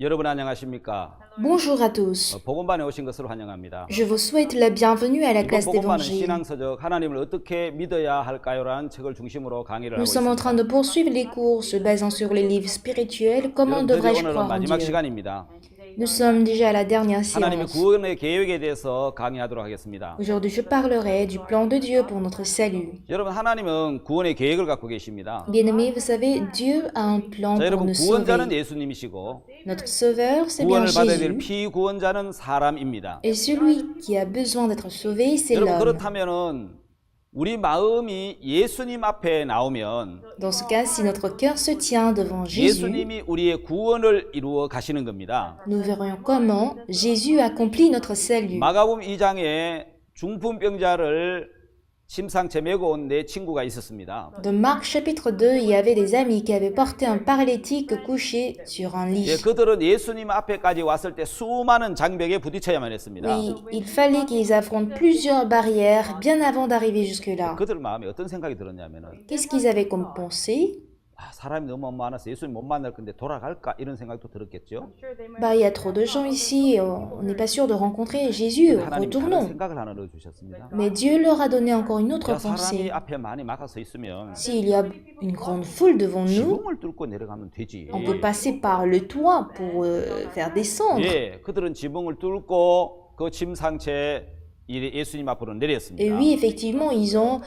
여러분 안녕하십니까? Bonjour à tous. 복음반에 오신 것을 환영합니다. Je vous souhaite la bienvenue à la 이번 classe 복음반은 d'évangile. 신앙서적 하나님을 어떻게 믿어야 할까요라는 책을 중심으로 강의를 하고 Nous sommes en train 있습니다. de poursuivre les cours se basant sur les livres spirituels. Comment 여러분 드디어 devrais-je 오늘은 croire en 마지막 Dieu? 시간입니다. Nous sommes déjà à la dernière 하나님의 séance. 구원의 계획에 대해서 강의하도록 하겠습니다. Aujourd'hui, je parlerai du plan de Dieu pour notre salut. 여러분 하나님은 구원의 계획을 갖고 계십니다. Bien-aimés, vous savez, Dieu a un plan 자, pour 여러분 nous 구원자는 sauver. 예수님이시고 Notre sauveur, c'est bien 구원을 받아야 될 Jésus. 피구원자는 사람입니다. Et celui qui a besoin d'être sauvé, c'est 여러분 l'homme. 그렇다면은 우리 마음이 예수님 앞에 나오면 Dans ce cas, si notre cœur se tient devant Jésus, 예수님이 우리의 구원을 이루어 가시는 겁니다. nous verrions comment Jésus accomplit notre salut. 마가복음 2장에 중풍병자를 심상채 메고 온 내 친구가 있었습니다. Dans Marc chapitre 2, il y avait des amis qui avaient porté un paralytique couché sur un 예, lit. 그들은 예수님 앞에까지 왔을 때 수많은 장벽에 부딪혀야만 했습니다. Oui, il fallait qu'ils affrontent plusieurs barrières bien avant d'arriver jusque-là. 그들 마음에 어떤 생각이 들었냐면은 Qu'est-ce qu'ils avaient comme pensée? 사람이 너무 많아서 예수님 못 만날 건데 돌아갈까 이런 생각도 들었겠죠. Bah, il y a trop de gens ici, on n'est pas sûr de rencontrer Jésus, 하나님 다른 retournons. 생각을 하나 넣어주셨습니다. Mais Dieu leur a donné encore une autre 자, 사람이 pensée. 앞에 많이 막아서 있으면 S'il y a une grande foule devant nous, 지붕을 뚫고 내려가면 되지. on peut passer par le toit pour faire descendre. 예, 그들은 지붕을 뚫고 그 침상채 예수님 앞으로 내렸습니다. Et oui, effectivement, ils ont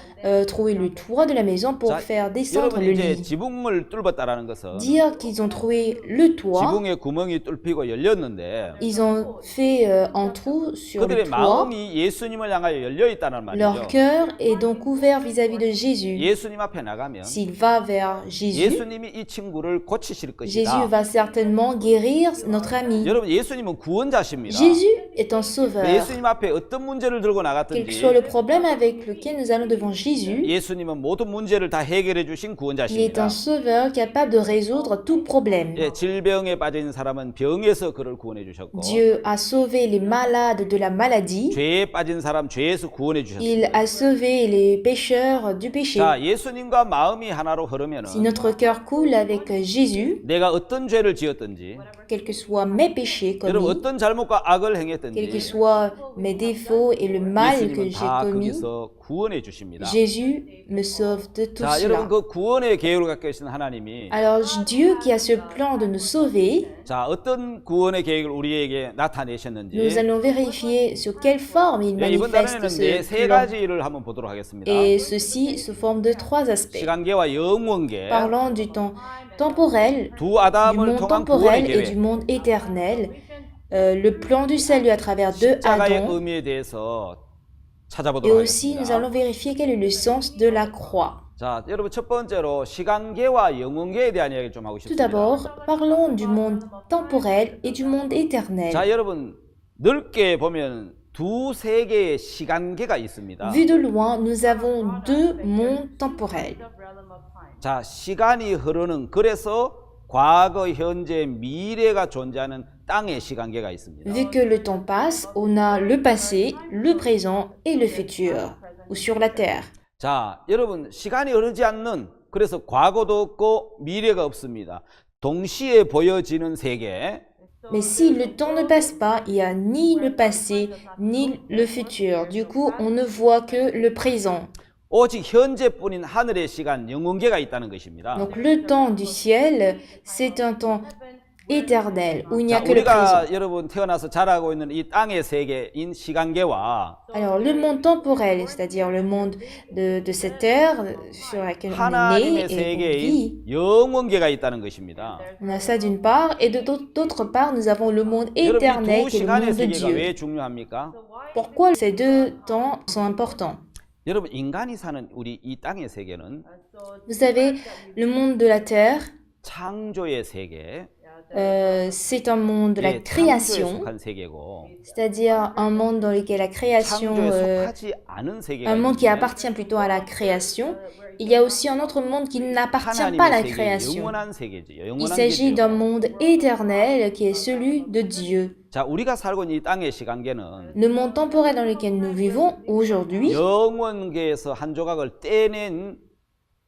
trouvé le toit de la maison pour 자, faire descendre 여러분 le 이제 lit. 지붕을 뚫었다라는 것은 Dire qu'ils ont trouvé le toit, 지붕에 구멍이 뚫히고 열렸는데 ils ont fait un trou sur le 그들의 toit. 마음이 예수님을 향하여 열려 있다는 Leur 말이죠. cœur est donc ouvert vis-à-vis de Jésus. 예수님 앞에 나가면 S'il va vers Jésus, 예수님이 이 친구를 고치실 Jésus 것이다. va certainement guérir notre ami. 여러분 예수님은 구원자십니다. Jésus est un sauveur. 예수님 앞에 어떤 문제를 들고 Quel que 나갔든지 soit le problème avec lequel nous allons devant Jésus, 예수님은 모든 문제를 다 해결해 주신 il est 구원자십니다. un sauveur capable de résoudre tout problème. 예, 질병에 빠진 사람은 병에서 그를 구원해 주셨고 Dieu a sauvé les malades de la maladie. 죄에 빠진 사람 죄에서 구원해 Il 주셨습니다. a sauvé les pécheurs du péché. 자, 예수님과 마음이 하나로 흐르면은 Si notre cœur coule avec Jésus, 내가 어떤 죄를 지었든지 quels que soient mes péchés 여러분 commis, 어떤 잘못과 악을 quels que 행했든지 soient mes défauts et le mal que 예수님은 j'ai 다 commis, 거기서 구원해 주십니다. Jésus me sauve de tout 자, 여러분 cela. 그 구원의 계획을 갖고 계신 하나님이 Alors Dieu qui a ce plan de nous sauver, 자, 어떤 구원의 계획을 우리에게 nous 나타내셨는지 allons vérifier sur quelle forme il 예, 이번 manifeste 단원에는 ce 세 plan. 가지를 한번 보도록 하겠습니다. Et ceci se forme de trois aspects. 시간계와 영원계, Parlant du temps temporel, 두 du 아담을 monde 통한 구원의 temporel et du 계획, monde éternel, le plan du salut à travers deux 십자가의 Adam, 의미에 대해서 et 찾아보도록 aussi nous allons 하겠습니다. vérifier quel est le sens de la croix. 자, 여러분 첫 번째로 시간계와 영원계에 대한 이야기를 좀 하고 Tout 싶습니다. d'abord, parlons du monde temporel et du monde éternel. 자, 여러분 넓게 보면 두 세계의 시간계가 있습니다. Vu de loin, nous avons deux mondes temporels. 자, 시간이 흐르는 그래서 과거, 현재, 미래가 존재하는 땅의 시간계가 있습니다. Vu que le temps passe, on a le passé, le présent et le futur, ou sur la terre. 자, 여러분 시간이 흐르지 않는 그래서 과거도 없고 미래가 없습니다. 동시에 보여지는 세계. Mais si le temps ne passe pas, il n'y a ni le passé, ni le futur. Du coup, on ne voit que le présent. 오직 현재뿐인 하늘의 시간, 영원계가 있다는 것입니다. Donc le temps du ciel, c'est un temps éternel, où il n'y a 자, que le présent. 우리가 여러분 태어나서 자라고 있는 이 땅의 세계인 시간계와 Alors le monde temporel, c'est-à-dire le monde de cette terre sur laquelle on est né 하나님의 et on 세계인 vit, 영원계가 있다는 것입니다. on a ça d'une part, et d'autre part, nous avons le monde 여러분 éternel 이 두 qui est le 시간의 monde de 세계가 Dieu. 왜 중요합니까? Pourquoi ces deux temps sont importants? 여러분 인간이 사는 우리 이 땅의 세계는 Vous savez, le monde de la terre, 창조의 세계, c'est un monde de la 예, 창조에 création, 속한 세계고 c'est-à-dire un monde dans lequel la création, 창조에 속하지 않은 세계가 un monde qui 있는데 appartient plutôt à la création. Il y a aussi un autre monde qui n'appartient pas à la 하나님의 세계, création. 영원한 세계지. Il 영원한 s'agit 세계죠. d'un monde éternel qui est celui de Dieu. 자, 우리가 살고 있는 이 땅의 시간계는 Le monde temporel dans lequel nous vivons aujourd'hui, 영원계에서 한 조각을 떼낸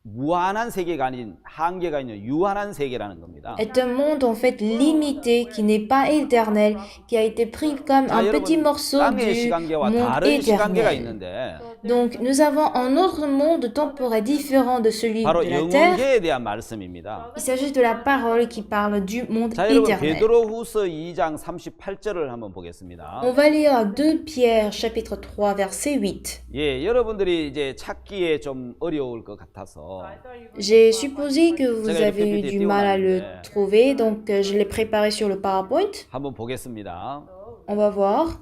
무한한 세계가 아닌 한계가 있는 유한한 세계라는 겁니다. est un monde en fait limité, qui n'est pas éternel, qui a été pris comme 자, un petit 여러분, morceau 땅의 du 시간계와 monde 다른 시간계가 éternel. 있는데 Donc nous avons un autre monde temporel différent de celui 바로 de la terre. 영원계에 대한 말씀입니다. Il s'agit de la parole qui parle du monde 자, 여러분 éternel. 베드로후서 2장 38절을 한번 보겠습니다. On va lire 2 Pierre chapitre 3 verset 8. 예, 여러분들이 이제 찾기에 좀 어려울 것 같아서 J'ai supposé que vous 제가 avez eu 이렇게 du mal à le 띄워놨는데 trouver, donc je l'ai préparé sur le PowerPoint. 한번 보겠습니다. On va voir.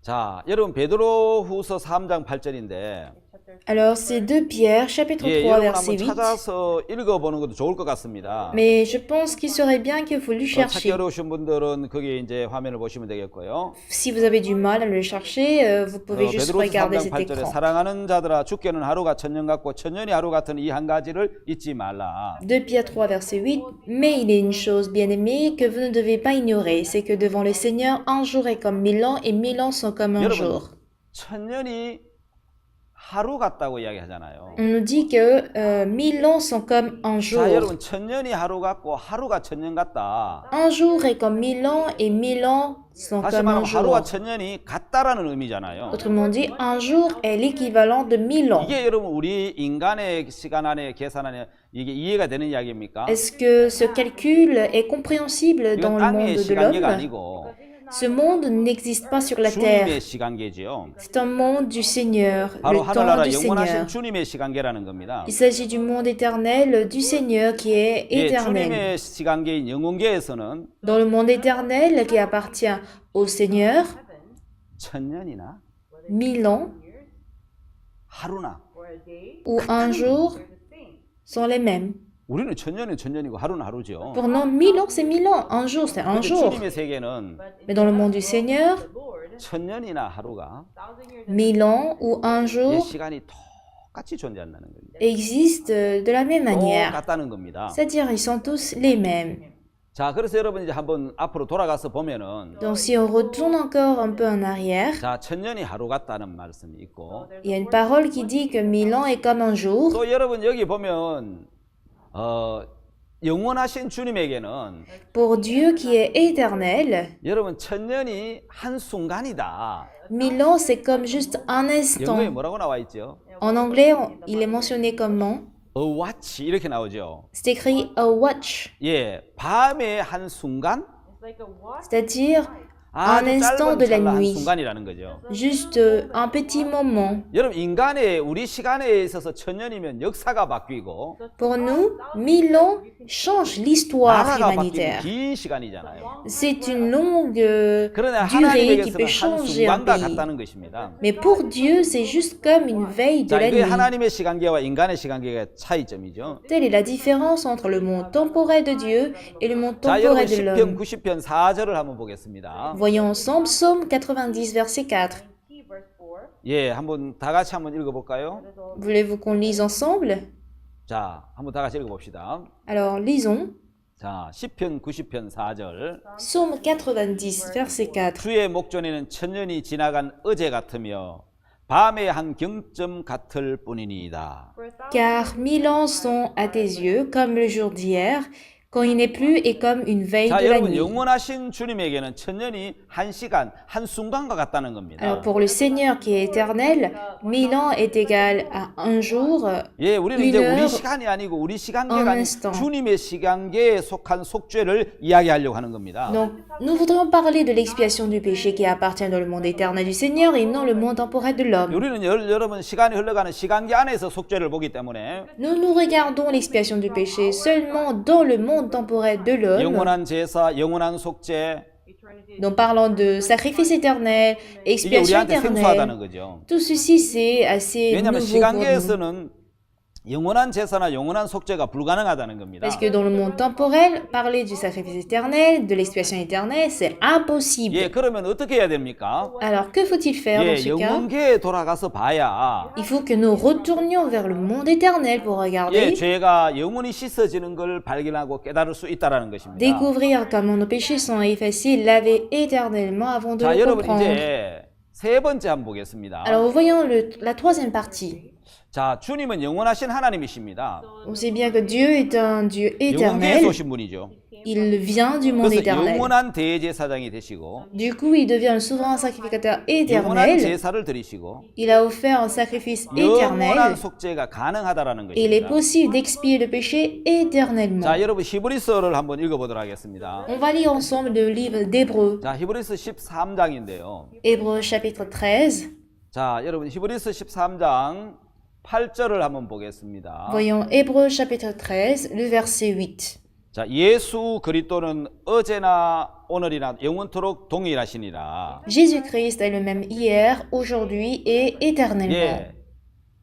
자, 여러분 베드로후서 3장 8절인데 Alors c'est 2 Pierre chapitre 예, 3 여러분 verset 한번 8. 찾아서 읽어보는 것도 좋을 것 같습니다. Mais je pense qu'il serait bien que vous le 찾기 cherchiez. 어려우신 분들은 거기 이제 화면을 보시면 되겠고요. Si vous avez du mal à le chercher, vous pouvez juste 베드로서 regarder 3장 cet 8절에 écran. 사랑하는 자들아 주께는 하루가 천년 같고 천년이 하루 같은 이 한 가지를 잊지 말라. 2 Pierre 3 verset 8. Mais il est une chose bien aimée que vous ne devez pas ignorer, c'est que devant le Seigneur, un jour est comme 1000 ans et 1000 ans sont comme un 여러분 jour. 천년이 하루 같다고 이야기하잖아요. On nous dit que 1000 ans sont comme un jour. 자, 여러분 천년이 하루 같고 하루가 천년 같다. Un jour est comme 1000 ans et 1000 ans sont 다시 comme un 말하면 jour. 하루와 천년이 같다라는 의미잖아요. Autrement dit, un jour est l'équivalent de 1000 ans. 이게 여러분 우리 인간의 시간 안에 계산 안에 이게 이해가 되는 이야기입니까? Est-ce que ce calcul est compréhensible dans 이건 le 땅의 monde de 시간계가 l'homme? 아니고 Ce monde n'existe pas sur la terre. 주님의 시간계지요. C'est un monde du Seigneur, 바로 le temps 하늘나라 du 영원하신 Seigneur. 주님의 시간계라는 겁니다. Il s'agit du monde éternel du Seigneur qui est 예, éternel. 주님의 시간계인 영혼계에서는 Dans le monde éternel qui appartient au Seigneur, 천년이나 1000 ans 하루나 ou un jour sont les mêmes. 우리는 천년은 천년이고 하루는 하루죠. Pour nous, 1000 ans, c'est 1000 ans. Un jour, c'est un 근데 jour. 주님의 세계는 Mais dans le monde du Seigneur, 천년이나 하루가 1000 ans ou un 이 jour 시간이 똑같이 존재한다는 겁니다. existent de la même manière. 똑같다는 겁니다. C'est-à-dire, ils sont tous les mêmes. 자, 그래서 여러분 이제 한번 앞으로 돌아가서 보면은 Donc, si on retourne encore un peu en arrière, 자, 천년이 하루 같다는 말씀이 있고 il y a une parole qui dit que 1000 ans est comme un jour. 또 여러분 여기 보면 영원하신 주님에게는 Pour Dieu qui est éternel, 여러분 천년이 한 순간이다. 1000 ans, c'est comme juste un 영어에 instant. 뭐라고 나와 있죠? En anglais, il est mentionné comment? A watch 이렇게 나오죠. C'est écrit a watch, 예, 밤의 한 순간, c'est-à-dire 아주 instant 짧은 de la 찰나 한 nuit. 순간이라는 거죠. juste un petit moment. 여러분 인간의 우리 시간에 있어서 천년이면 역사가 바뀌고 Pour nous, 1000 ans change l'histoire 나라가 바뀌는 humanitaire. 긴 시간이잖아요. C'est une longue 그러나 durée qui 하나님에게서는 peut 한 changer un 순간과 pays. 같다는 것입니다. Mais pour Dieu, c'est juste comme une veille de 자, la 이게 nuit. 하나님의 시간계와 인간의 시간계의 차이점이죠. Telle est la différence entre le monde temporel de Dieu et le monde 자, 여러분 temporel de 10편, l'homme. 90편 4절을 한번 보겠습니다. Voyons ensemble Psaume 90, verset 4. 예, 한번 다 같이 한번 읽어볼까요? Voulez-vous qu'on lise ensemble? 자, 한번 다 같이 읽어봅시다. Alors, lisons. 자, 10편, 90편 4절. Psaume 90, verset 4. 주의 목전에는 천년이 지나간 어제 같으며 밤의 한 경점 같을 뿐이니이다. Car 1000 ans sont à tes yeux comme le jour d'hier, quand il n'est plus et comme une veille 자, de la 여러분 nuit. 영원하신 주님에게는 천년이 한 시간, 한 순간과 같다는 겁니다. Alors pour le Seigneur qui est éternel, 1000 ans est égal à un jour, 예, 우리는 une 이제 우리 heure, 시간이 아니고 우리 시간계가 un 아닌 instant. 주님의 시간계에 속한 속죄를 이야기하려고 하는 겁니다. Donc, nous voudrions parler de l'expiation du péché qui appartient dans le monde éternel du Seigneur et non le monde temporel de l'homme. 우리는 여러분 시간이 흘러가는 시간계 안에서 속죄를 보기 때문에 Nous regardons l'expiation du péché seulement dans le monde temporel de l'homme. 영원한 제사, 영원한 속죄 Donc, parlant de sacrifice éternel, 이게 expiation 우리한테 생소하다는 éternelle, 거죠. tout ceci c'est assez 왜냐하면 nouveau pour nous. 시간계에서는 영원한 제사나 영원한 속죄가 불가능하다는 겁니다. Parce que dans le monde temporel, parler du sacrifice éternel, de l'expiation éternelle, c'est impossible. 예, 그러면 어떻게 해야 됩니까? Alors, que faut-il faire dans 예, ce cas? 영원계에 돌아가서 봐야 Il faut que nous retournions vers le monde éternel pour 예, regarder, 죄가 영원히 씻어지는 걸 발견하고 깨달을 수 있다라는 것입니다. découvrir comment nos péchés sont effacés, lavés éternellement avant de 자, le 여러분 comprendre. 이제 세 번째 한번 보겠습니다. Alors, voyons la troisième partie. 자, 주님은 영원하신 하나님이십니다. On sait bien que Dieu est un Dieu 영원계에서 éternel. 오신 분이죠. Il vient du monde 그래서 éternel. 영원한 대제사장이 되시고 Du coup, il devient le souverain sacrificateur 영원한 éternel. 제사를 드리시고 Il a offert un sacrifice 영원한 éternel. 속죄가 가능하다라는 Et il est 것입니다. possible d'expier le péché éternellement. 자, 여러분 히브리서를 한번 읽어보도록 하겠습니다. On va lire ensemble le livre d'Hébreux. 자, 히브리서 13장인데요. Hébreux chapitre 13. 자, 여러분 히브리서 13장 8절을 한번 보겠습니다. Voyons Hébreux chapitre 13, le verset 8. 자, 예수 그리스도는 어제나 오늘이나 영원토록 동일하시니라. Jésus-Christ est le même hier, aujourd'hui et éternellement. 예,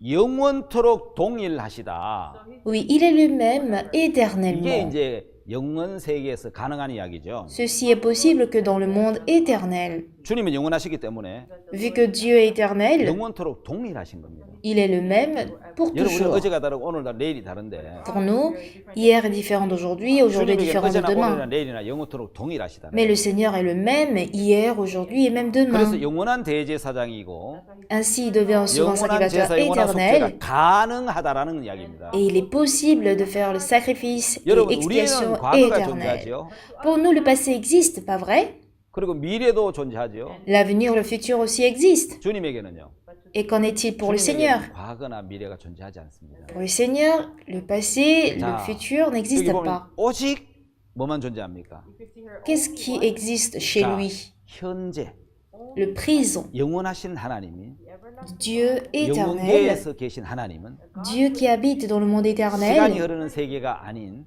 영원토록 동일하시다. Oui, il est le même 이게 éternellement. 이제 영원 세계에서 가능한 이야기죠. Ceci est possible que dans le monde éternel. 주님은 영원하시기 때문에 Vu que Dieu est éternel, 영원토록 동일하신 겁니다. il est le même pour 여러분 toujours. 어제가 다르고 오늘 다르고 내일이 다른데 Pour nous, hier est différent d'aujourd'hui, aujourd'hui est 주님에게 différent de 어제나 오늘이나 demain. 내일이나 영원토록 동일하시다. Mais le Seigneur est le même hier, aujourd'hui et même demain. 그래서 영원한 대제사장이고 Ainsi, il devient un souverain 영원한 sacrificateur 제사, 영원한 속죄가 éternel 가능하다라는 이야기입니다. et il est possible de faire le sacrifice et 여러분 expiation 우리는 과거가 éternel. 존재하죠. Pour nous, le passé existe, pas vrai? 그리고 미래도 존재하죠. L'avenir, le futur aussi existe. 주님에게는요. Et qu'en est-il pour le Seigneur? 주님에게는 과거나 미래가 존재하지 않습니다. Pour le Seigneur, le passé, le 자, futur 여기 n'existent 보면 pas. 오직 뭐만 존재합니까? Qu'est-ce qui existe chez 자, lui? 현재 Le présent. 영원하신 하나님이 Dieu éternel, 영원계에서 계신 하나님은 Dieu qui habite dans le monde 시간이 éternel, 흐르는 세계가 아닌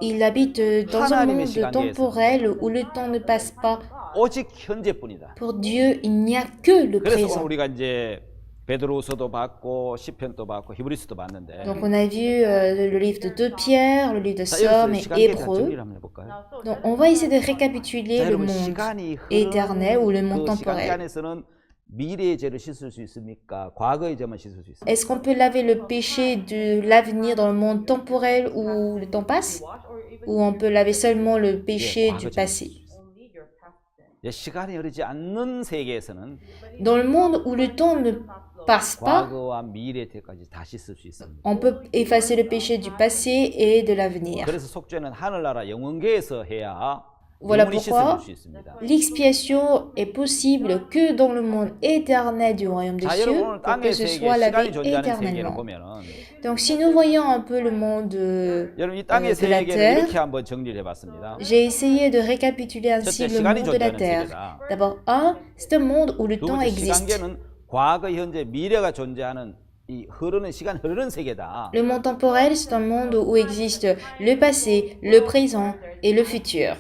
il habite dans un 하나님의 monde 시간에서. temporel où le temps ne passe pas. 오직 현재뿐이다. Pour Dieu, il n'y a que le 그래서 오늘 présent. 우리가 이제 베드로서도 봤고 시편도 봤고 히브리서도 봤는데 Donc on a vu le livre de 2 Pierre, le livre de 자, Somme 여기서 et 시간계에 대한 Hébreux. 정리를 한번 해볼까요? Donc on va essayer de récapituler 자, le 여러분 monde 시간이 éternel ou le 흐르는 monde 그 시간계 temporel. 안에서는 미래의 죄를 씻을 수 있습니까? 과거의 죄만 씻을 수 있습니까? Est-ce qu'on peut laver le péché de l'avenir dans le monde temporel où le temps passe? Ou on peut laver seulement le péché du passé? 이제 시간이 흐르지 않는 세계에서는 Dans le monde où le temps ne passe pas, 과거와 미래 죄까지 다 씻을 수 있습니다. on peut effacer le péché du passé et de l'avenir. 그래서 속죄는 하늘나라 영원계에서 해야 Voilà 영원히 pourquoi 씻어줄 수 있습니다. l'expiation est possible que dans le monde éternel du royaume des 자, cieux, 여러분 오늘 pour que 땅의 ce 세계, soit lavé 시간이 존재하는 세계를 éternellement. 보면은 Donc si nous voyons un peu le monde 여러분 이 땅의 de la 세계를 terre, 이렇게 한번 정리를 해봤습니다. j'ai essayé de récapituler ainsi 첫째, le 시간이 monde de la 존재하는 terre. 세계다. D'abord, c'est un monde où le 두 temps 번째, existe. 시간계는 과거, 현재, 미래가 존재하는 이 흐르는 시간 흐르는 세계다. Le monde temporel, c'est un monde où existe le passé, le présent et le futur.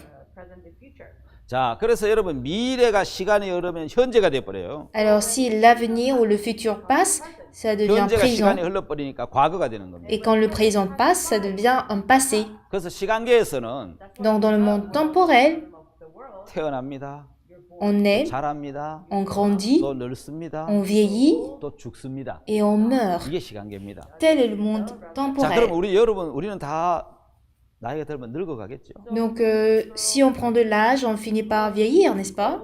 자, 그래서 여러분 미래가 시간이 흐르면 현재가 돼 버려요. Alors si l'avenir ou le futur passe, ça devient 현재가 présent. 시간이 흘러버리니까 과거가 되는 겁니다. Et quand le présent passe, ça devient un passé. 그래서 시간계에서는 Donc dans le monde temporel, 태어납니다. on naît, 자랍니다. on grandit, 또 늙습니다. on vieillit 또 죽습니다. et on meurt. 이게 시간계입니다. Tel est le monde 자, 그럼 temporel. 우리는 다 나이가 들면 늙어가겠죠. Donc si on prend de l'âge, on finit par vieillir, n'est-ce pas?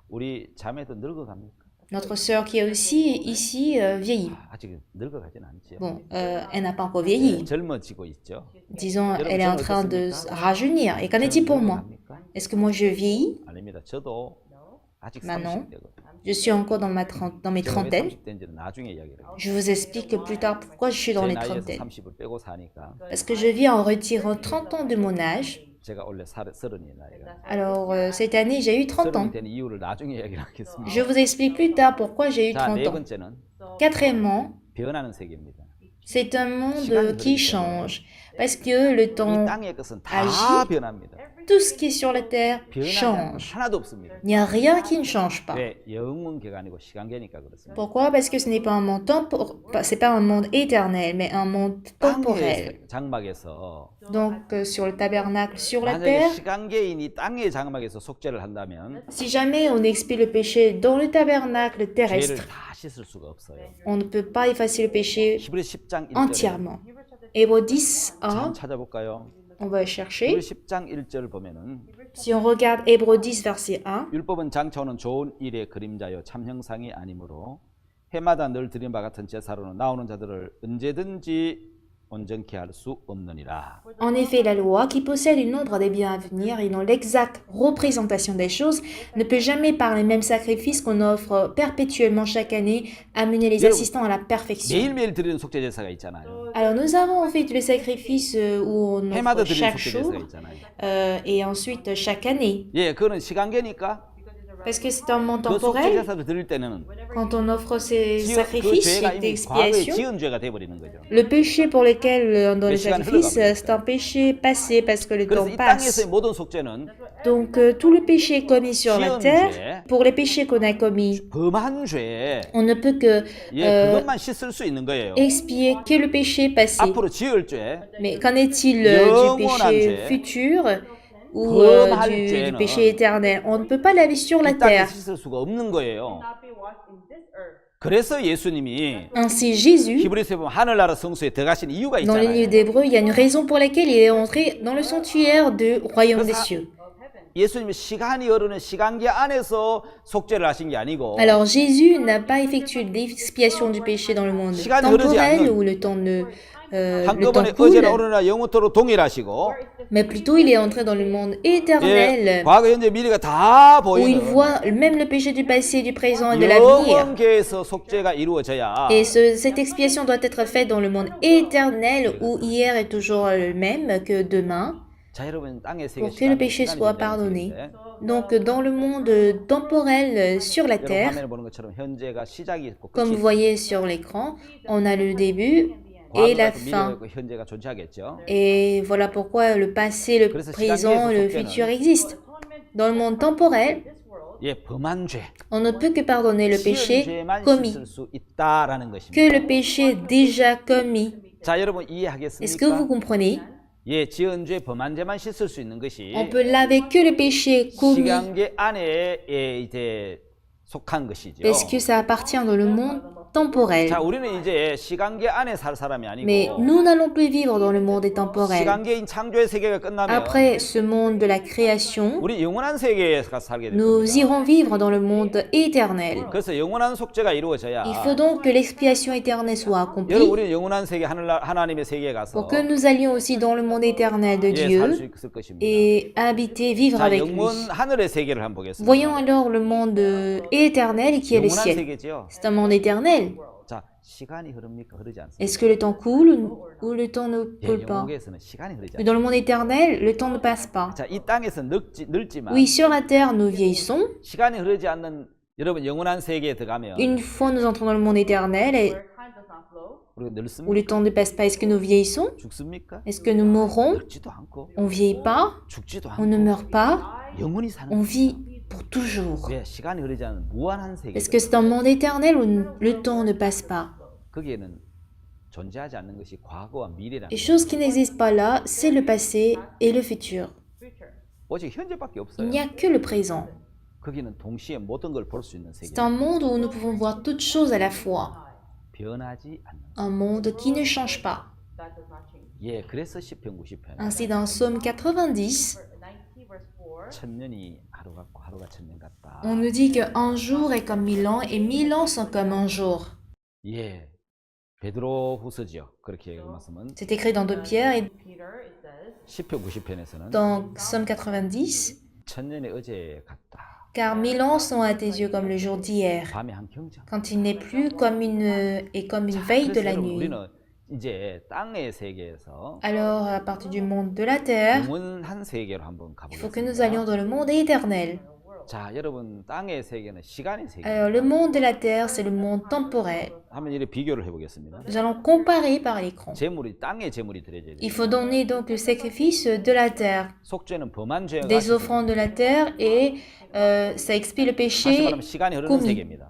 우리 자매도 늙어갑니까? Notre sœur qui est aussi ici vieillit. 아직 늙어가진 않지요. Bon, elle n'a pas encore vieilli. 젊어지고 있죠. Disons, elle est en train de se rajeunir. Et qu'en est-il pour moi? 늙어갑니까? Est-ce que moi je vieillis? 아닙니다. 저도 아직 Maintenant, 30대거든요. je suis encore dans mes trentaines. 30대인지는 나중에 이야기를 해요. Je vous explique plus tard pourquoi je suis dans 제 les 나이에서 trentaines. 30을 빼고 사니까 Parce que je vis en retirant 30 ans de mon âge. 제가 원래 서른이 나이가. Alors, cette année, j'ai eu 30 ans. 서른이 된 이유를 나중에 이야기를 하겠습니다. Je vous explique plus tard pourquoi j'ai eu 자, 30 네 ans. 번째는 Quatrièmement, 변하는 세계입니다. c'est un monde qui change. Parce que le 이 temps, 땅의 것은 다 agit. 변합니다. tout ce qui est sur la terre 변하지 change. 하나도 없습니다. Il n'y a rien qui ne change pas. 왜? 영원계가 아니고 시간계니까 그렇습니다. Pourquoi? Parce que ce n'est pas un monde c'est pas un monde éternel, mais un monde temporel. 땅의 장막에서 Donc, sur le tabernacle, sur la 만약에 terre, 시간계인이 땅의 장막에서 속죄를 한다면 si jamais on expie le péché dans le tabernacle 죄를 terrestre, 다 씻을 수가 없어요. on ne peut pas effacer le péché 히브리 10장 1절에 entièrement. Hébreux 10 참 a, 찾아볼까요? On va 우리 chercher. 10장 1절 보면은 Si on regarde Hébreux 10, verset 1, 율법은 장차오는 좋은 일의 그림자요 참 형상이 아니므로 해마다 늘 드린 바 같은 제사로는 나오는 자들을 언제든지 온전케 할 수 없느니라. en effet, la loi, qui possède une ombre des biens à venir et dont l'exacte représentation des choses, ne peut jamais, par les mêmes sacrifices qu'on offre perpétuellement chaque année, amener les assistants à la perfection. 매일매일 드리는 속죄 제사가 있잖아요. Alors, nous avons en fait le sacrifice où on 해마다 offre 드리는 chaque 속죄 jour 제사가 있잖아요. et ensuite chaque année. 예, 그거는 시간계니까 Parce que c'est un moment 그 속죄 temporel. 제사를 드릴 때는 Quand on offre ces 그 sacrifices 죄가 이미 과거에 d'expiation, 지은 죄가 돼 버리는 거죠. le péché pour lequel on donne Le les 시간이 sacrifices, 흘러가버리니까. c'est un péché passé parce que le 그래서 temps 이 passe. 땅에서의 모든 속죄는 Donc tout le péché commis sur la 지은 terre, 죄, pour les péchés qu'on a commis, 범한 죄, on ne peut que 예, 그것만 씻을 수 있는 거예요. expier que le péché passé. 앞으로 지을 죄, Mais qu'en est-il du 영원한 péché 죄, futur ou 범할 du 죄는 péché éternel? On ne peut pas laver sur la 이 땅에 terre. 씻을 수가 없는 거예요. 그래서 예수님이 Ainsi, Jésus, 히브리서에 보면 하늘나라 성소에 들어가신 이유가 dans le livre 있잖아요. d'Hébreux, il y a une raison pour laquelle il est entré dans le sanctuaire du royaume des cieux. 예수님이 시간이 흐르는 시간계 안에서 속죄를 하신 게 아니고 Alors Jésus n'a pas effectué l'expiation du péché dans le monde 시간이 흐르지 temporel 않는 où le temps le temps 한꺼번에 coule, 어제나 오늘나 영원토록 동일하시고 mais plutôt il est entré dans le monde 예, éternel 과거 현재 미래가 다 où il 보이는 voit même le péché du passé, du présent et de l'avenir. 영원계에서 속죄가 이루어져야 Et cette expiation doit être faite dans le monde éternel où hier est toujours le même que demain. 자 여러분 땅의 세계 Pour que le péché soit pardonné. Donc dans le monde temporel sur la 여러분 terre, 화면에 보는 것처럼 현재가 시작이 있고 comme 끝이 vous voyez sur l'écran, on a le début et la 과거가 있고 fin. 미래가 있고 현재가 존재하겠죠. Et voilà pourquoi le passé, le présent, le futur existent. Dans le monde temporel, 예, 범한 죄, on ne peut que pardonner le 지은 péché 죄만 commis, 씻을 수 있다라는 que 것입니다. le péché déjà commis. 자 여러분 Est-ce que vous 이해하겠습니까? comprenez? 예, 지은 죄, 범한 죄만 씻을 수 있는 것이 On peut laver que le péché commis 시간계 안에 예, 이제 속한 것이죠. parce que ça appartient dans le monde temporel. 자, 우리는 이제 시간계 안에 살 사람이 Mais 아니고 nous n'allons plus vivre dans le monde temporel. 시간계인 창조의 세계가 끝나면 Après ce monde de la création, 우리 영원한 세계에 가서 살게 될 nous 겁니다. irons vivre dans le monde éternel. 그래서 영원한 속죄가 이루어져야 Il faut donc que l'expiation éternelle soit 여러분 accomplie 우리는 영원한 세계 하나님의 세계에 가서 pour que nous allions aussi dans le monde éternel de 예, 살 Dieu 수 있을 것입니다. et habiter, vivre 자, avec lui. 영원 하늘의 세계를 한번 보겠습니다. Voyons alors le monde éternel qui est le 영원한 ciel. 세계죠. C'est un monde éternel. 자, 시간이 흐릅니까? 흐르지 않습니다. Est-ce que le temps coule ou le temps ne 예, coule pas? 영국에서는 시간이 흐르지 Mais 않습니다. dans le monde éternel, le temps ne passe pas. 자, 이 땅에서 늙지만 Oui, sur la terre, nous vieillissons. 시간이 흐르지 않는 여러분 영원한 세계에 들어가면 Une fois nous entrons dans le monde éternel et 우리가 où le 늙습니까? temps ne passe pas, est-ce que nous vieillissons? 죽습니까? Est-ce que nous mourrons? 늙지도 않고 On vieillit pas, 죽지도 on ne 않고 meurt pas, 영원히 사는 on 거예요. vit pour toujours. 왜 시간이 흐르지 않는 무한한 세계. Parce que c'est un monde éternel où le temps ne passe pas. 거기에는 존재하지 않는 것이 과거와 미래라는 Les 거예요. choses qui n'existent pas là, c'est le passé et le futur. 오직 현재밖에 Il 없어요. n'y a que le présent. 거기는 동시에 모든 걸 볼 수 있는 세계. C'est un monde où nous pouvons voir toutes choses à la fois. 변하지 않는. Un monde qui ne change pas. 예, 그래서 시편 90편 Ainsi, dans Psaume 90, 천년이 하루 같고 하루가 천년 같다. on nous dit qu'un jour est comme 1000 ans et 1000 ans sont comme un jour. 예, 베드로 후서지요. 그렇게 말씀은 C'est écrit dans 2 Pierre et 시편 90편에서는 dans Psaume 90. 천년이 어제 같다. Car 1000 ans sont à tes yeux comme le jour d'hier, 밤의 한 경장. quand il n'est plus comme une veille de 그래서 la 여러분, nuit. 우리는 이제 땅의 세계에서 Alors, à partir du monde de la terre, 영원한 세계로 한번 il faut que nous allions 가보겠습니다. dans le monde éternel. 자, 여러분 땅의 세계는 시간의 세계. Alors, le monde de la terre, c'est le monde temporel. 한번 이렇게 비교를 해보겠습니다. Nous allons comparer par l'écran. 재물이 땅의 재물이 드려져야 돼요. Il faut donner donc le sacrifice de la terre, 속죄는 범한 죄가 des offrandes de la terre, et ça expie le 다시 péché. 말하면 시간이 흐르는 commis. 세계입니다.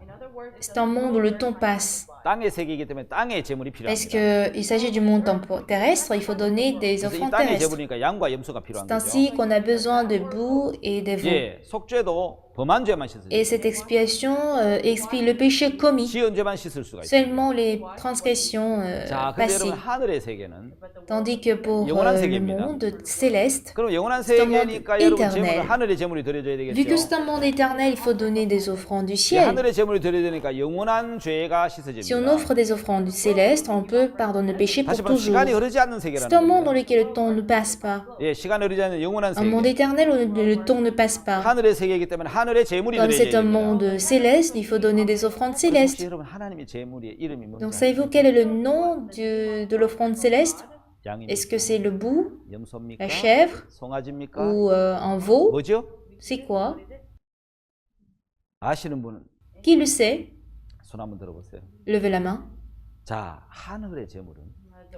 C'est un monde où le temps passe. 땅의 세계이기 때문에 땅의 재물이 Parce 필요합니다. qu'il s'agit du monde terrestre, il faut donner des 그래서 이 offrandes 땅의 terrestres. 재물이니까 양과 염소가 필요한 C'est ainsi 거죠. qu'on a besoin de boue et des veaux. 예, 속죄도 범한 죄만 씻어줘요. Et cette expiation expie le péché commis, 지은 죄만 씻을 수가 있어요. seulement les transgressions 자, 근데 passées. 여러분 하늘의 세계는 Tandis que pour 영원한 le 세계입니다. monde céleste, 그럼 영원한 c'est un monde 세계니까 여러분 éternel. 제물은 하늘의 제물이 드려져야 Vu que 되겠죠. c'est un monde éternel, il faut donner des offrandes du 이 ciel. 하늘의 제물이 드려야 되니까 영원한 죄가 Si on 씻어집니다. offre des offrandes célestes, on peut pardonner le péché pour 다시 말해 toujours. 시간이 흐르지 않는 C'est un 세계라는 monde dans 거예요. lequel le temps ne passe pas. 예, 시간이 흐르지 않는 영원한 Un monde 세계. éternel où le temps ne passe pas. 하늘의 세계이기 때문에 하늘의 제물이 Comme c'est 드려야 un 됩니다. monde céleste, il faut donner des offrandes 혹시 célestes. 여러분 하나님의 제물의 이름이 Donc 뭔지 savez-vous quel est le nom de l'offrande céleste? 양입니까? Est-ce que c'est le bouc, 염소입니까? la chèvre 송아지입니까? ou un veau? 뭐죠? C'est quoi? 아시는 분은 Qui le sait? 손 한번 들어보세요. Levez la main. 자, 하늘의 제물은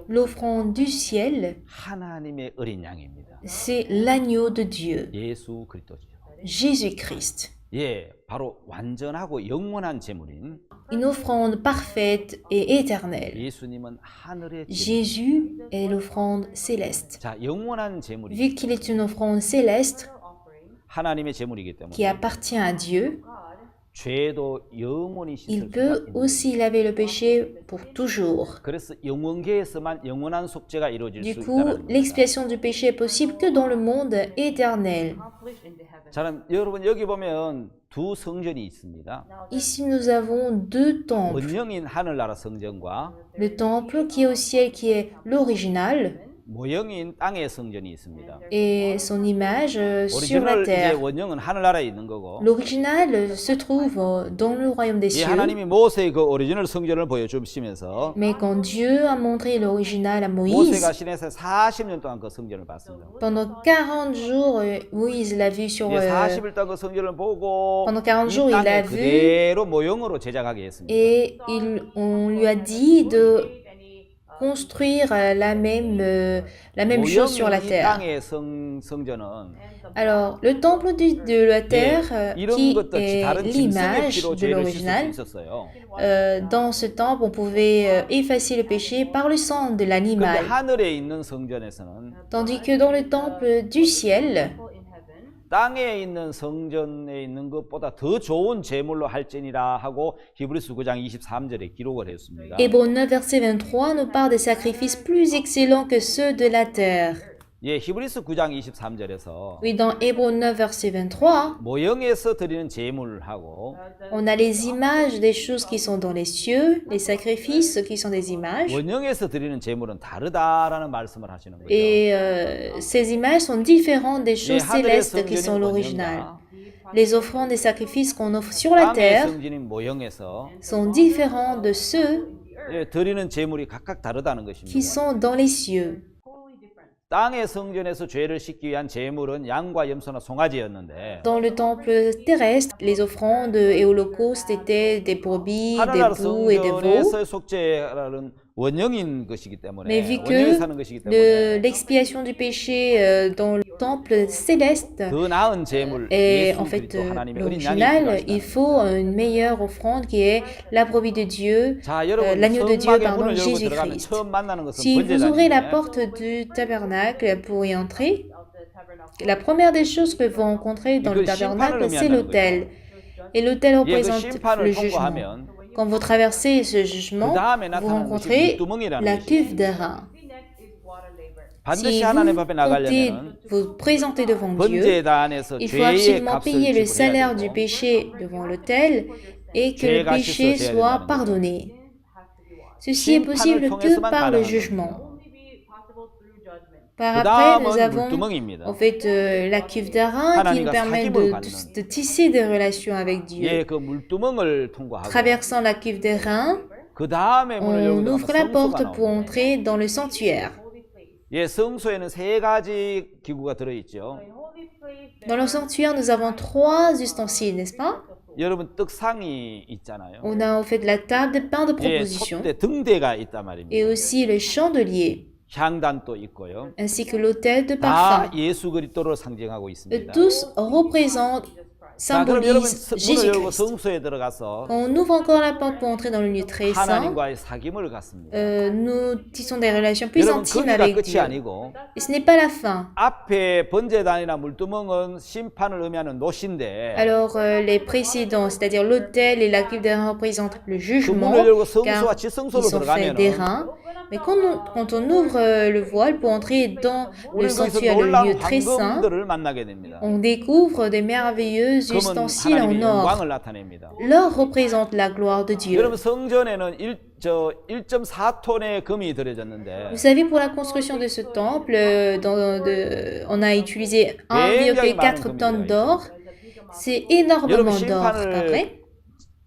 L'offrande du ciel, 하나님의 어린 양입니다. c'est l'agneau de Dieu, 예수 그리스도죠. Jésus-Christ. 예, 바로 완전하고 영원한 제물인 Une offrande parfaite et éternelle. 예수님은 하늘의 제물. Jésus est l'offrande céleste. 자, 영원한 제물이 Vu qu'il est une offrande céleste 하나님의 제물이기 qui 때문에 appartient à Dieu, 죄도 영원히 씻을 il 수가 peut 있는 aussi laver le péché pour toujours. 그래서 영원계에서만 영원한 속죄가 이루어질 Du 수 coup, 있다는 겁니다. l'expiation du péché est possible que dans le monde éternel. 저는 여러분 여기 보면 두 성전이 있습니다. Ici, nous avons deux temples. 원형인 하늘나라 성전과 Le temple qui est au ciel, qui est l'original, 모형인 땅의 성전이 있습니다. et son image sur la 오리지널 이제 terre. 원형은 하늘나라에 있는 거고, L'original se trouve dans le royaume des 이 cieux. 하나님이 모세의 그 오리지널 성전을 보여주시면서 Mais quand Dieu a montré l'original à Moïse, 모세가 시내에서 40년 동안 그 성전을 봤습니다. pendant 40 jours, Moïse l'a vu sur... 40일 동안 그 성전을 보고 Pendant 40 이 jours, il 땅에 a vu 그대로 모형으로 제작하게 했습니다. et on lui a dit de construire la même chose sur la 모형인 이 terre. 땅의 성전은 Alors, le temple de la terre, 이런 qui 것들 est 다른 짐승의 l'image 피로 de 죄를 씻을 수 l'original, 있었어요. dans ce temple, on pouvait effacer le péché par le sang de 근데 l'animal. 하늘에 있는 성전에서는 Tandis que dans le temple du ciel, 땅에 있는 성전에 있는 것보다 더 좋은 제물로 할지니라 하고 히브리서 9장 23절에 기록을 했습니다. Hébreux 9, verset 23 nous parle des sacrifices plus excellents que ceux de la terre. 예, 히브리서 9장 23절에서 Oui, dans Hébreux 9, verset 23, 모형에서 드리는 제물하고 on a les images des choses qui sont dans les cieux, les sacrifices qui sont des images. 원형에서 드리는 제물은 다르다라는 말씀을 하시는 거죠. Et ces images sont différentes des 예, choses 하늘의 célestes qui sont 성전인 l'original. 원형과 Les offrandes et sacrifices qu'on offre sur la 땅의 terre 성전인 모형에서 sont différents de ceux 예, 드리는 제물이 각각 다르다는 qui 것입니다. sont dans les cieux. 땅의 성전에서 죄를 씻기 위한 제물은 양과 염소나 송아지였는데 Dans le temple terrestre, les offrandes et holocaustes étaient des brebis, des 하늘나라 boucs et des veaux. 성전에서의 속죄라는 원형인 것이기 때문에 Mais vu 원형에 사는 것이기 때문에 l'expiation du péché dans le temple céleste 더 나은 제물 est 예수 en fait 그리스도 하나님의 어린 양이 l'original, il 필요하시다. faut une meilleure offrande qui est la brebis de Dieu, 자, 여러분 l'agneau de Dieu, 성막의 pardon, 문을 열고 들어가면 Jésus-Christ. 처음 만나는 것은 Si vous ouvrez la 번제단인데 porte du tabernacle pour y entrer, la première des choses que vous rencontrez dans le tabernacle, c'est l'autel. Et l'autel 예, 그 représente le 심판을 jugement. 통과하면 Quand vous traversez ce jugement, 그 다음에 vous 나타나는 것이 rencontrez 물두멍이라는 la 것이 cuve d'airain. 반드시 Si 하나님 vous 앞에 comptez 나가려면 vous présenter devant Dieu, 번제단에서 il faut 죄의 absolument 값을 payer le 지불해야 salaire du 되고 péché devant l'autel et que le 죄가 péché 씻어져야 soit 된다는 pardonné. Ceci est possible que par le jugement. Par 그 après, nous 다음은 avons 물두멍입니다. en fait la cuve d'airain qui nous 하나님과 permet 사귐을 갖는. de tisser des relations avec Dieu. 예, 그 물두멍을 통과하고 Traversant la cuve d'airain, 그 다음에 문을 열고 on 들어가면 ouvre la 성소가 porte pour 나옵니다. entrer dans le sanctuaire. 예, 성소에는 세 가지 기구가 들어 있죠. Dans le sanctuaire, nous avons 3 ustensiles, n'est-ce pas? 여러분 떡상이 있잖아요. On a en fait la table de pain de 예, proposition 솥대 등대가 있단 et 말입니다. aussi le chandelier, 향단도 있고요. ainsi que l'autel de 다 parfum. 예수 그리스도를 상징하고 Et 있습니다. tous représentent 자, 그럼 여러분 symbolise 문을 열고 Jésus-Christ. 성소에 들어가서 Quand on ouvre encore la porte pour entrer dans le lieu très saint, 하나님과의 사귐을 갖습니다. nous tissons des relations plus 여러분 intimes 거기가 avec 끝이 Dieu. 아니고 Et ce n'est pas la fin. 앞에 번제단이나 물두멍은 심판을 의미하는 노시인데 Alors, les précédents, c'est-à-dire l'autel et la cuve d'airain représentent le 그 jugement, 문을 열고 car 성소와 ils 지성소로 sont faits 들어가면은 d'airain. Mais quand on ouvre le voile pour entrer dans le 우리는 거기서 sanctuaire, le lieu 놀라운 très saint, 황금들을 만나게 됩니다. on découvre des merveilleux 금은 ustensiles en 하나님의 or. 영광을 나타냅니다. L'or représente la gloire de Dieu. 여러분 성전에는 1.4톤의 금이 들여졌는데 Vous savez, pour la construction de ce temple, on a utilisé 굉장히 1,4 많은 tonnes 금입니다, d'or. C'est 여러분 énormément d'or, pas 심판을 vrai?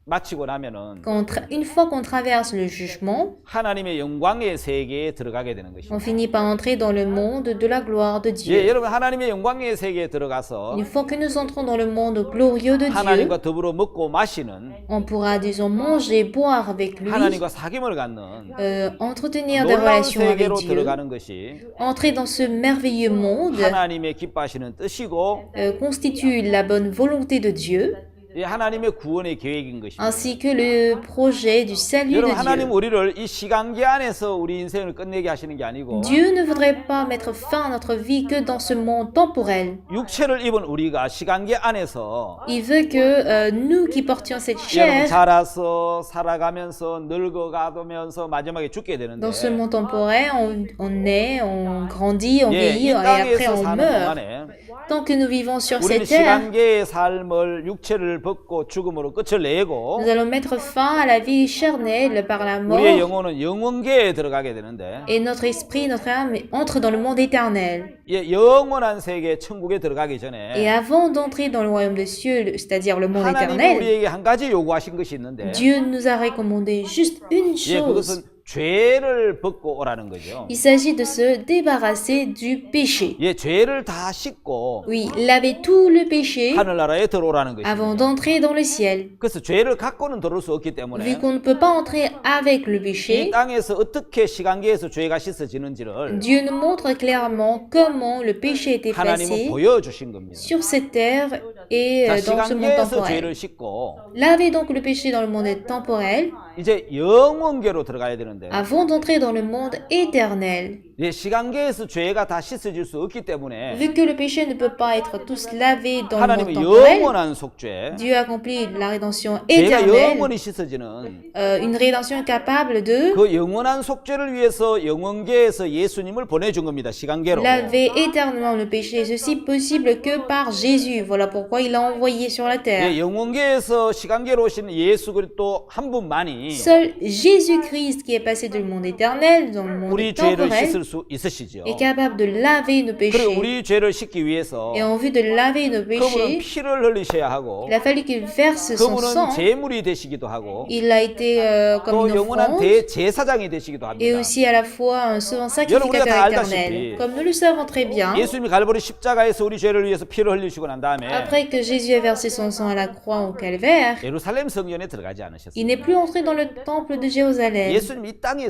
마치고 나면은 Une fois qu'on traverse le jugement, 하나님의 영광의 세계에 들어가게 되는 on 것입니다. finit par entrer dans le monde de la gloire de 예, Dieu. 여러분 하나님의 영광의 세계에 들어가서 Une fois que nous entrons dans le monde glorieux de Dieu, 하나님과 더불어 먹고 마시는 on pourra, disons, manger, boire avec lui, 하나님과 사귐을 갖는 entretenir des 놀라운 relations avec 세계로 Dieu, 들어가는 것이 entrer dans ce merveilleux monde 하나님의 기뻐하시는 뜻이고 constitue la bonne volonté de Dieu, 이 하나님의 구원의 계획인 것입니다. ainsi que le projet du salut de 여러분 하나님 Dieu. 우리를 이 시간기 안에서 우리 인생을 끝내게 하시는 게 아니고 Dieu ne voudrait pas mettre fin à notre vie que dans ce monde temporel. 육체를 입은 우리가 시간기 안에서 Il veut que nous qui portions cette 여러분 chair 자라서 살아가면서 늙어가면서 마지막에 죽게 되는데 dans ce monde temporel, on naît, on grandit, on 예, vieillit 이 et après 땅에서 on 사는 meurt. 동안에 Tant que nous vivons sur 우리는 cette terre, 시간계의 삶을 육체를 벗고 죽음으로 끝을 내고 nous allons mettre fin à la vie charnelle par la 우리의 mort 영혼은 영원계에 들어가게 되는데 et notre esprit, notre âme entre dans le monde éternel. 예, 영원한 세계 천국에 들어가기 Et 전에 avant d'entrer dans le royaume des cieux, c'est-à-dire le monde 하나님이 éternel, 우리에게 한 가지 요구하신 것이 있는데 Dieu nous a recommandé juste une 예, chose. 그것은 죄를 벗고 오라는 거죠. Il s'agit de se débarrasser du péché. 예, 죄를 다 씻고 Oui, laver tout le péché 하늘나라에 들어오라는 avant 것입니다. d'entrer dans le ciel. 그래서 죄를 갖고는 들어올 수 없기 Vu 때문에 qu'on ne peut pas entrer avec le 이 péché, 땅에서 어떻게 시간계에서 죄가 씻어지는지를 Dieu nous montre clairement comment le péché est 하나님은 effacé 보여주신 겁니다. sur cette terre et 자, dans ce monde 시간계에서 temporel. 죄를 씻고 Lavez donc le péché dans le monde temporel 이제 영원계로 들어가야 되는데 avant d'entrer dans le monde éternel. 예, 시간계에서 죄가 다 씻어질 수 없기 때문에 Vu que le péché ne peut pas être tous lavés dans le monde 하나님은 temporel, 영원한 속죄, Dieu accomplit la rédemption 죄가 éternelle, 영원히 씻어지는 une rédemption capable de 그 영원한 속죄를 위해서 영원계에서 예수님을 보내준 겁니다. 시간계로. laver éternellement le péché. Et ceci possible que par Jésus. Voilà pourquoi il l'a envoyé sur la terre. 예, 영원계에서 시간계로 오신 예수 그리스도 한 분만이 Seul Jésus-Christ qui est passé du monde éternel dans le monde 우리 죄를 temporel 씻을 수 있으시죠. est capable de laver nos 그리고 péchés. 우리 죄를 씻기 위해서 Et en vue de laver nos 그분은 péchés, 피를 흘리셔야 하고 il a fallu qu'il verse son 그분은 sang. 제물이 되시기도 하고 Il a été comme 또 une 영원한 offrande 대제사장이 되시기도 et 합니다. aussi à la fois un souverain 여러분, 우리가 다 sacrificateur 알다시피 éternel. Comme nous le savons très bien, 예수님이 갈보리 십자가에서 우리 죄를 위해서 피를 흘리시고 난 다음에 après que Jésus a versé son sang à la croix au calvaire, 예루살렘 성전에 들어가지 il 않으셨어요. n'est plus entré dans le temple de Jérusalem. 예수님 이 땅의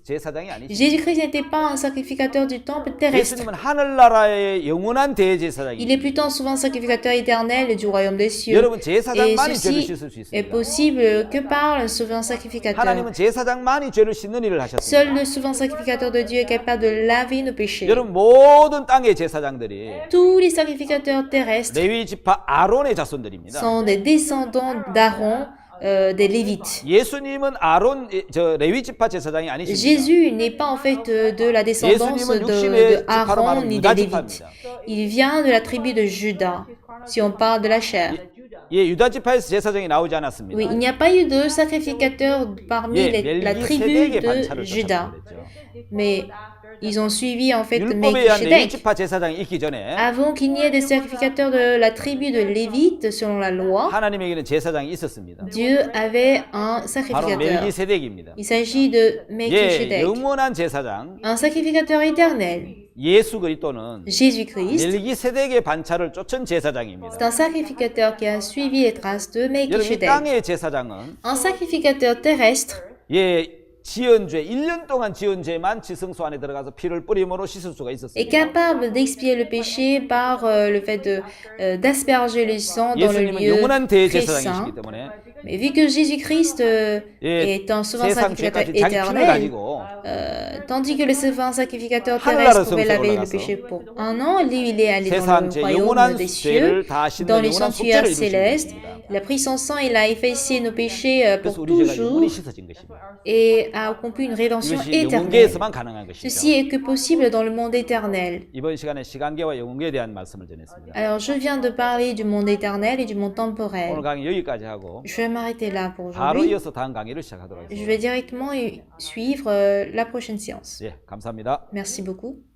제사장이 아니시죠. Jésus-Christ n'était pas un sacrificateur du temple terrestre. 예수님은 하늘나라의 영원한 Il 대제사장입니다. est plutôt un souverain sacrificateur éternel du royaume des cieux. 여러분 Et 제사장만이 죄를 ceci 씻을 수 est 있습니다. possible que par le souverain sacrificateur. 하나님은 제사장만이 죄를 씻는 일을 하셨습니다. Seul le souverain sacrificateur de Dieu est capable de laver nos péchés. 여러분 모든 땅의 제사장들이 Tous les sacrificateurs terrestres 레위 지파 아론의 자손들입니다. sont des descendants d'Aaron, des Lévites. 예수님은 아론 저 레위 지파 제사장이 아니십니다. Jésus n'est pas en fait de la descendance 예수님은 de 육신의 지파로 Aaron 말하면 ni des 유다 Lévites. 지파입니다. Il vient de la tribu de Juda, si on parle de la chair. 예, 유다 지파에서 제사장이 나오지 않았습니다. Oui, il n'y a pas eu de sacrificateur parmi 예, la tribu 멜기세덱의 de 반차를 Juda. 쫓았다고 그랬죠. Mais ils ont suivi en fait 율법에 의한 레위 Melchisedec. 지파 제사장이 있기 전에 Avant qu'il n'y ait des sacrificateurs de la tribu de Lévite selon la loi, 하나님에게는 제사장이 있었습니다. Dieu avait un 바로 sacrificateur. 멜기세덱입니다. Il s'agit de 예, Melchisedec, 영원한 제사장 un sacrificateur éternel. 예수 그리스도는 Jésus-Christ, 멜기세덱의 반차를 쫓은 제사장입니다. c'est un sacrificateur qui a suivi les traces de 여러분 이 Melchisedec. 땅의 제사장은 Un sacrificateur terrestre 예, 지은 죄, 1년 동안 지은 죄만 지성소 안에 들어가서 피를 뿌림으로 씻을 수가 est 있었습니다. capable d'expier le péché par le fait d'asperger le sang dans le 예수님은 lieu 영원한 très 대제사장이시기 saint. 때문에 Mais vu que Jésus-Christ 예, est un souverain 세상 sacrificateur 죄까지 자기 피를 éternel, 가지고 tandis que le souverain sacrificateur 하늘나라 terrestre pouvait 성소에 laver le 올라가서 péché pour un an, lui il est allé dans 세상 le 죄 royaume 영원한 des cieux, 죄를 다 dans 씻는 les 영원한 sanctuaires 속죄를 이루신 célestes. 것입니다. Il a pris son sang, il a effacé nos péchés 그래서 pour 우리 죄가 toujours 영원히 씻어진 것입니다. et a accompli une rédemption 이것이 éternelle. 영혼계에서만 가능한 것이죠. Ceci est que possible dans le monde éternel. 이번 시간에 시간계와 영혼계에 대한 말씀을 전했습니다. Alors, je viens de parler du monde éternel et du monde 오늘 temporel. 강의 여기까지 하고 Je vais m'arrêter là pour 바로 aujourd'hui. 이어서 다음 강의를 시작하도록 Je vais 하겠습니다. directement suivre la prochaine séance. 예, 감사합니다. Merci beaucoup.